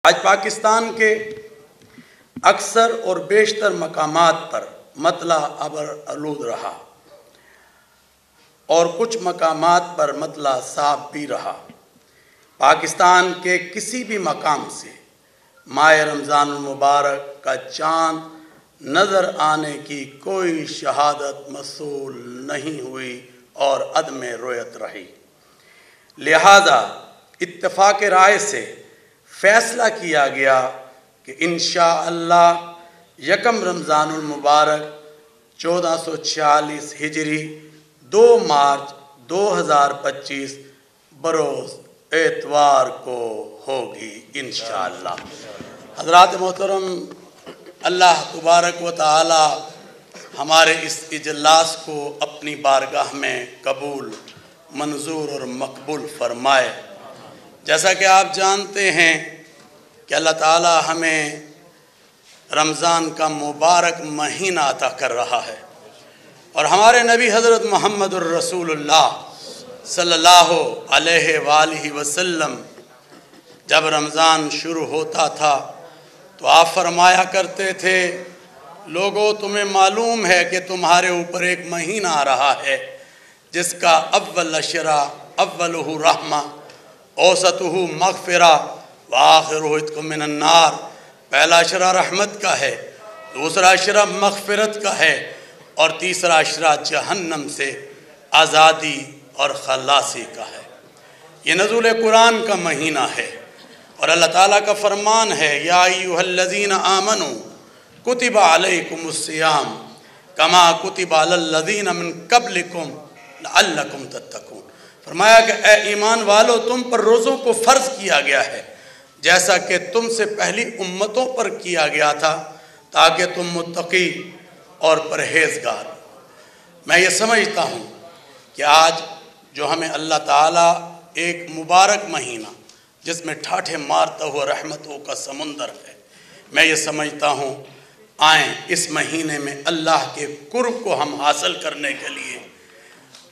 آج پاکستان کے اکثر اور بیشتر مقامات پر مطلع ابر آلود رہا اور کچھ مقامات پر مطلع صاف بھی رہا۔ پاکستان کے کسی بھی مقام سے ماہ رمضان المبارک کا چاند نظر آنے کی کوئی شہادت موصول نہیں ہوئی اور عدم رؤیت رہی۔ لہذا اتفاق رائے سے فیصلہ کیا گیا کہ انشاءاللہ یکم رمضان المبارک 1446 ہجری 2 مارچ 2025 بروز اتوار کو ہوگی انشاءاللہ۔ حضرات محترم، اللہ تبارک و تعالی ہمارے اس اجلاس کو اپنی بارگاہ میں قبول، منظور اور مقبول فرمائے۔ جیسا کہ آپ جانتے ہیں کہ اللہ تعالی ہمیں رمضان کا مبارک مہینہ عطا کر رہا ہے، اور ہمارے نبی حضرت محمد الرسول اللہ صلی اللہ علیہ وآلہ وسلم جب رمضان شروع ہوتا تھا تو آپ فرمایا کرتے تھے، لوگو تمہیں معلوم ہے کہ تمہارے اوپر ایک مہینہ آ رہا ہے جس کا اول اشرا اولہ رحمہ اوسطہ مغفرہ وآخرہ عتق من النار۔ پہلا اشرا رحمت کا ہے، دوسرا اشرا مغفرت کا ہے، اور تیسرا اشرا جہنم سے آزادی اور خلاصی کا ہے۔ یہ نزول قرآن کا مہینہ ہے، اور اللہ تعالیٰ کا فرمان ہے، یا ایھا الذین آمنوا کتب علیکم الصیام کما کتب علی الذین من قبلکم لعلکم تتقون۔ فرمایا کہ اے ایمان والو، تم پر روزوں کو فرض کیا گیا ہے جیسا کہ تم سے پہلی امتوں پر کیا گیا تھا، تاکہ تم متقی اور پرہیزگار۔ میں یہ سمجھتا ہوں کہ آج جو ہمیں اللہ تعالیٰ ایک مبارک مہینہ جس میں ٹھاٹھے مارتا ہوا رحمتوں کا سمندر ہے، میں یہ سمجھتا ہوں آئیں اس مہینے میں اللہ کے قرب کو ہم حاصل کرنے کے لیے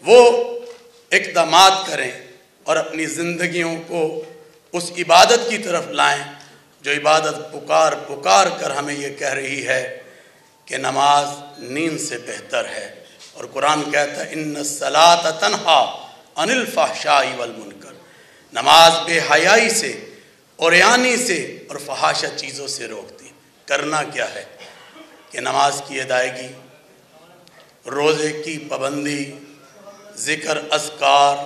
وہ اقدامات کریں اور اپنی زندگیوں کو اس عبادت کی طرف لائیں جو عبادت پکار پکار کر ہمیں یہ کہہ رہی ہے کہ نماز نیند سے بہتر ہے، اور قرآن کہتا ہے ان الصلاۃ تنہی عن الفحشاء والمنکر۔ نماز بے حیائی سے، عریانی سے اور فحاشہ چیزوں سے روکتی۔ کرنا کیا ہے کہ نماز کی ادائیگی، روزے کی پابندی، ذکر، اذکار،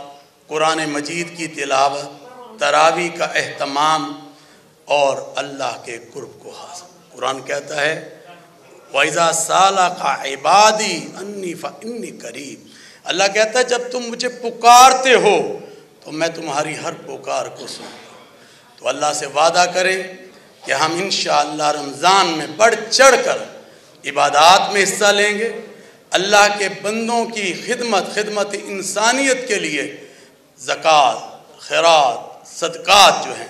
قرآن مجید کی تلاوت، تراویح کا اہتمام اور اللہ کے قرب کو حاصل۔ قرآن کہتا ہے وَإِذَا سَأَلَكَ عِبَادِي أَنِّي فَإِنِّي قَرِيبٌ۔ اللہ کہتا ہے جب تم مجھے پکارتے ہو تو میں تمہاری ہر پکار کو سنتا ہوں۔ تو اللہ سے وعدہ کریں کہ ہم انشاءاللہ رمضان میں بڑھ چڑھ کر عبادات میں حصہ لیں گے، اللہ کے بندوں کی خدمت انسانیت کے لیے زکوٰۃ، خیرات، صدقات جو ہیں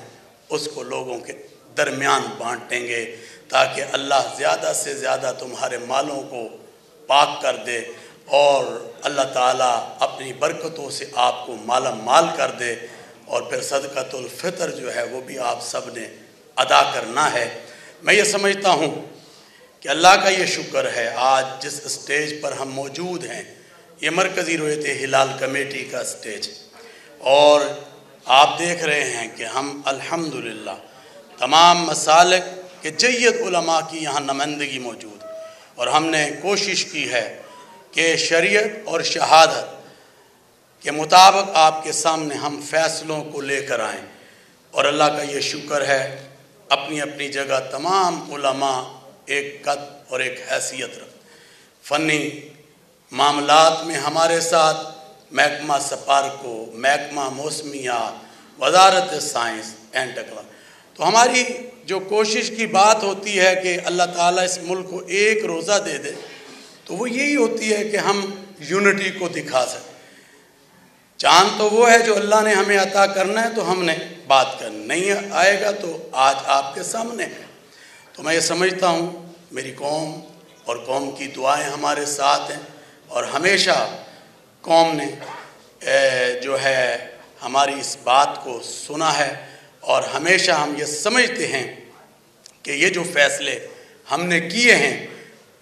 اس کو لوگوں کے درمیان بانٹیں گے، تاکہ اللہ زیادہ سے زیادہ تمہارے مالوں کو پاک کر دے، اور اللہ تعالیٰ اپنی برکتوں سے آپ کو مالا مال کر دے، اور پھر صدقۃ الفطر جو ہے وہ بھی آپ سب نے ادا کرنا ہے۔ میں یہ سمجھتا ہوں کہ اللہ کا یہ شکر ہے آج جس اسٹیج پر ہم موجود ہیں یہ مرکزی رؤیت ہلال کمیٹی کا اسٹیج، اور آپ دیکھ رہے ہیں کہ ہم الحمدللہ تمام مسالک کے جید علماء کی یہاں نمائندگی موجود، اور ہم نے کوشش کی ہے کہ شریعت اور شہادت کے مطابق آپ کے سامنے ہم فیصلوں کو لے کر آئیں، اور اللہ کا یہ شکر ہے اپنی اپنی جگہ تمام علماء ایک قد اور ایک حیثیت رکھ۔ فنی معاملات میں ہمارے ساتھ محکمہ سپارکو، محکمہ موسمیات، وزارت سائنس اینڈ ٹیکنالوجی۔ تو ہماری جو کوشش کی بات ہوتی ہے کہ اللہ تعالیٰ اس ملک کو ایک روزہ دے دے، تو وہ یہی ہوتی ہے کہ ہم یونٹی کو دکھا سکیں۔ چاند تو وہ ہے جو اللہ نے ہمیں عطا کرنا ہے، تو ہم نے بات کرنا، نہیں آئے گا تو آج آپ کے سامنے ہے۔ تو میں یہ سمجھتا ہوں میری قوم اور قوم کی دعائیں ہمارے ساتھ ہیں، اور ہمیشہ قوم نے جو ہے ہماری اس بات کو سنا ہے، اور ہمیشہ ہم یہ سمجھتے ہیں کہ یہ جو فیصلے ہم نے کیے ہیں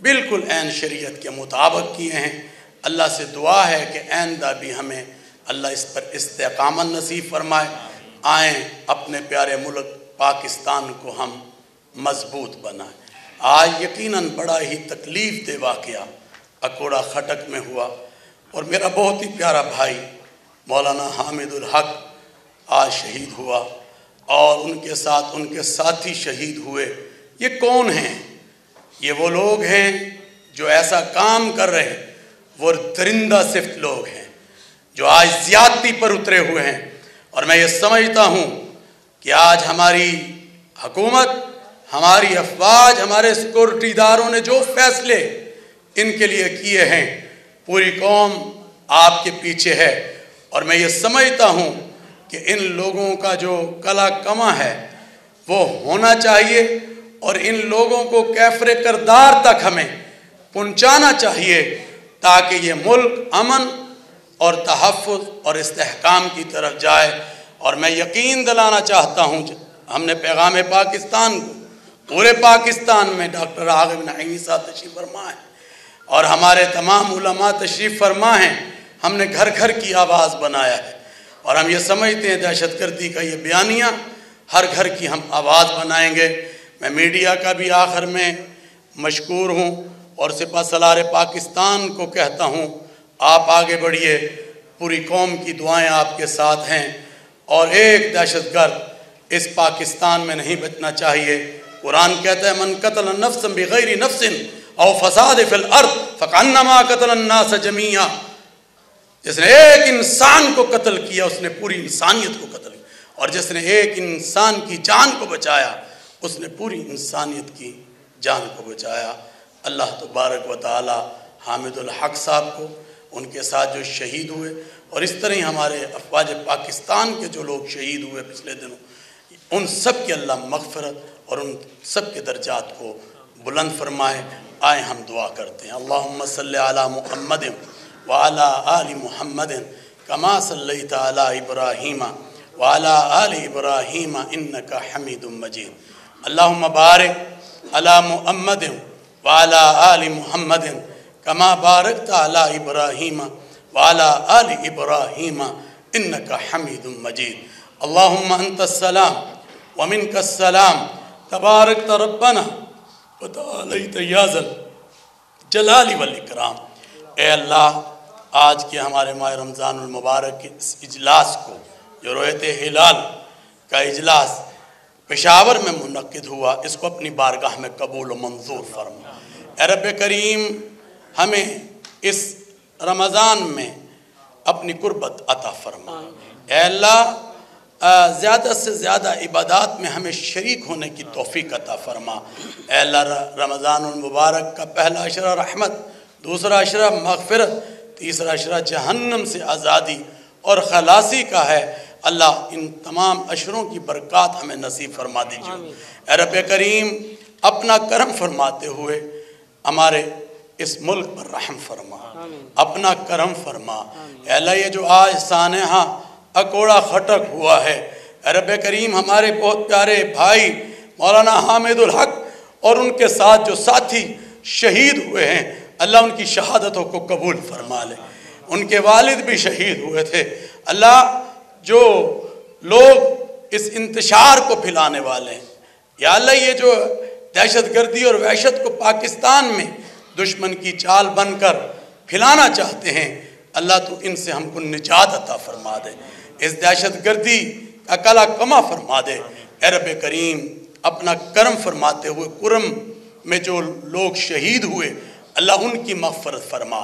بالکل عین شریعت کے مطابق کیے ہیں۔ اللہ سے دعا ہے کہ آئندہ بھی ہمیں اللہ اس پر استقامت نصیب فرمائے، آئیں اپنے پیارے ملک پاکستان کو ہم مضبوط بنائیں۔ آج یقیناً بڑا ہی تکلیف دہ واقعہ اکوڑا خٹک میں ہوا، اور میرا بہت ہی پیارا بھائی مولانا حامد الحق آج شہید ہوا، اور ان کے ساتھ ان کے ساتھی شہید ہوئے۔ یہ کون ہیں؟ یہ وہ لوگ ہیں جو ایسا کام کر رہے ہیں، وہ درندہ صفت لوگ ہیں جو آج زیادتی پر اترے ہوئے ہیں۔ اور میں یہ سمجھتا ہوں کہ آج ہماری حکومت، ہماری افواج، ہمارے سیکورٹی اداروں نے جو فیصلے ان کے لیے کیے ہیں، پوری قوم آپ کے پیچھے ہے۔ اور میں یہ سمجھتا ہوں کہ ان لوگوں کا جو کلا کما ہے وہ ہونا چاہیے، اور ان لوگوں کو کیفر کردار تک ہمیں پہنچانا چاہیے تاکہ یہ ملک امن اور تحفظ اور استحکام کی طرف جائے۔ اور میں یقین دلانا چاہتا ہوں، ہم نے پیغام پاکستان کو پورے پاکستان میں ڈاکٹر راغب نعیمی صاحب تشریف فرما ہے اور ہمارے تمام علماء تشریف فرما ہیں، ہم نے گھر گھر کی آواز بنایا ہے، اور ہم یہ سمجھتے ہیں دہشت گردی کا یہ بیانیہ ہر گھر کی ہم آواز بنائیں گے۔ میں میڈیا کا بھی آخر میں مشکور ہوں، اور سپہ سالار پاکستان کو کہتا ہوں آپ آگے بڑھیے، پوری قوم کی دعائیں آپ کے ساتھ ہیں، اور ایک دہشت گرد اس پاکستان میں نہیں بچنا چاہیے۔ قرآن کہتا ہے من قتل نفسا بغیر نفس او فساد فی الارض فکأنما قتل الناس جمیعا، جس نے ایک انسان کو قتل کیا اس نے پوری انسانیت کو قتل کیا، اور جس نے ایک انسان کی جان کو بچایا اس نے پوری انسانیت کی جان کو بچایا۔ اللہ تبارک و تعالی حامد الحق صاحب کو، ان کے ساتھ جو شہید ہوئے، اور اس طرح ہی ہمارے افواج پاکستان کے جو لوگ شہید ہوئے پچھلے دنوں، ان سب کے اللہ مغفرت اور ان سب کے درجات کو بلند فرمائے۔ آئیں ہم دعا کرتے ہیں۔ اللہم صلی علی محمد وعلی آل محمد کما صلیت علی ابراہیم وعلی آل ابراہیم انک حمید مجید۔ اللہم بارک علی محمد وعلی آل محمد کما بارکت علی ابراہیم وعلی آل ابراہیم انک حمید مجید۔ اللہم انت السلام ومنک السلام تبارکت ربنا وتعالیت یا ذا الجلال والاکرام۔ اے اللہ، آج کے ہمارے ماہ رمضان المبارک کے اس اجلاس کو، جو رویت ہلال کا اجلاس پشاور میں منعقد ہوا، اس کو اپنی بارگاہ میں قبول و منظور فرما۔ اے رب کریم، ہمیں اس رمضان میں اپنی قربت عطا فرما۔ اے اللہ، زیادہ سے زیادہ عبادات میں ہمیں شریک ہونے کی توفیق عطا فرما۔ اے اللہ، رمضان المبارک کا پہلا عشرہ رحمت، دوسرا عشرہ مغفرت، تیسرا عشرہ جہنم سے آزادی اور خلاصی کا ہے۔ اللہ، ان تمام عشروں کی برکات ہمیں نصیب فرما دیجیے۔ اے رب کریم، اپنا کرم فرماتے ہوئے ہمارے اس ملک پر رحم فرما، اپنا کرم فرما۔ اے اللہ، یہ جو آج سانحہ اکوڑا خٹک ہوا ہے، اے رب کریم، ہمارے بہت پیارے بھائی مولانا حامد الحق اور ان کے ساتھ جو ساتھی شہید ہوئے ہیں، اللہ ان کی شہادتوں کو قبول فرما لے۔ ان کے والد بھی شہید ہوئے تھے۔ اللہ، جو لوگ اس انتشار کو پھیلانے والے ہیں، یا اللہ یہ جو دہشت گردی اور وحشت کو پاکستان میں دشمن کی چال بن کر پھیلانا چاہتے ہیں، اللہ تو ان سے ہم کو نجات عطا فرما دے، اس دہشت گردی کا کلا کما فرما دے۔ اے رب کریم، اپنا کرم فرماتے ہوئے کرم میں جو لوگ شہید ہوئے، اللہ ان کی مغفرت فرما،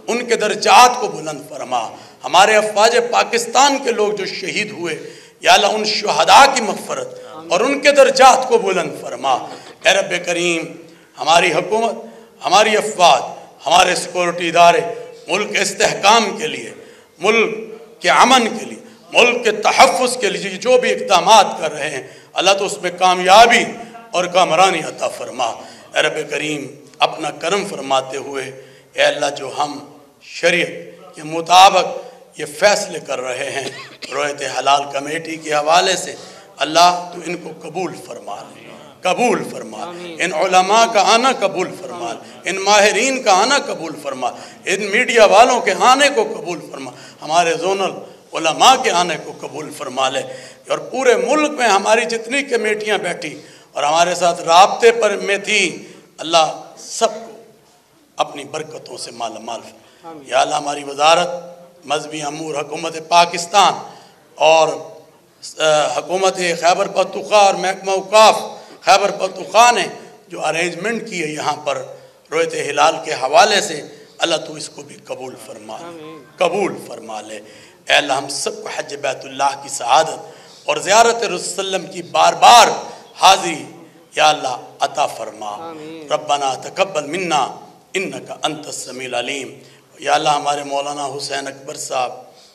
ان کے درجات کو بلند فرما۔ ہمارے افواج پاکستان کے لوگ جو شہید ہوئے، یا اللہ ان شہداء کی مغفرت اور ان کے درجات کو بلند فرما۔ اے رب کریم، ہماری حکومت، ہماری افواج، ہمارے سیکورٹی ادارے ملک کے استحکام کے لیے، ملک کے امن کے لیے، ملک کے تحفظ کے لیے جو بھی اقدامات کر رہے ہیں، اللہ تو اس میں کامیابی اور کامرانی عطا فرما۔ اے رب کریم، اپنا کرم فرماتے ہوئے، اے اللہ، جو ہم شریعت کے مطابق یہ فیصلے کر رہے ہیں رویت حلال کمیٹی کے حوالے سے، اللہ تو ان کو قبول فرما لے، قبول فرما، ان علماء کا آنا قبول فرما، ان ماہرین کا آنا قبول فرما، ان میڈیا والوں کے آنے کو قبول فرما، ہمارے زونل علماء کے آنے کو قبول فرما لے، اور پورے ملک میں ہماری جتنی کمیٹیاں بیٹھی اور ہمارے ساتھ رابطے پر میں تھی، اللہ سب کو اپنی برکتوں سے مالا مال فرما۔ یا اللہ ہماری وزارت مذہبی امور حکومت پاکستان اور حکومت خیبر پختونخوا اور محکمہ اوقاف خیبر پختونخوا نے جو ارینجمنٹ کی ہے یہاں پر رؤیت ہلال کے حوالے سے، اللہ تو اس کو بھی قبول فرما لے، قبول فرما لے۔ اے اللہ ہم سب کو حج بیت اللہ کی سعادت اور زیارت رسول صلی اللہ علیہ وسلم کی بار بار حاضری یا اللہ عطا فرما۔ ربنا تقبل منا انکا انت السمیع العلیم۔ یا اللہ ہمارے مولانا حسین اکبر صاحب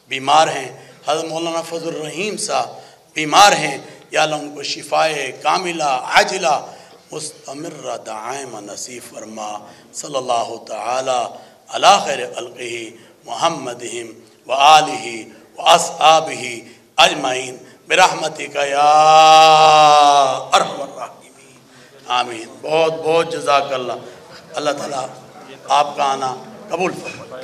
بیمار ہیں، حضرت مولانا فضل الرحیم صاحب بیمار ہیں، یا اللہ ان کو شفائے کاملہ عاجلہ مستمرہ دائمہ نصیب فرما۔ صلی اللہ تعالی علی خیر خلقہ محمدہم وآلہ واصحابہ اجمعین برحمتک یا ارحم الراحمین، آمین۔ بہت بہت جزاک اللہ، اللہ تعالیٰ آپ کا آنا قبول فرمائے۔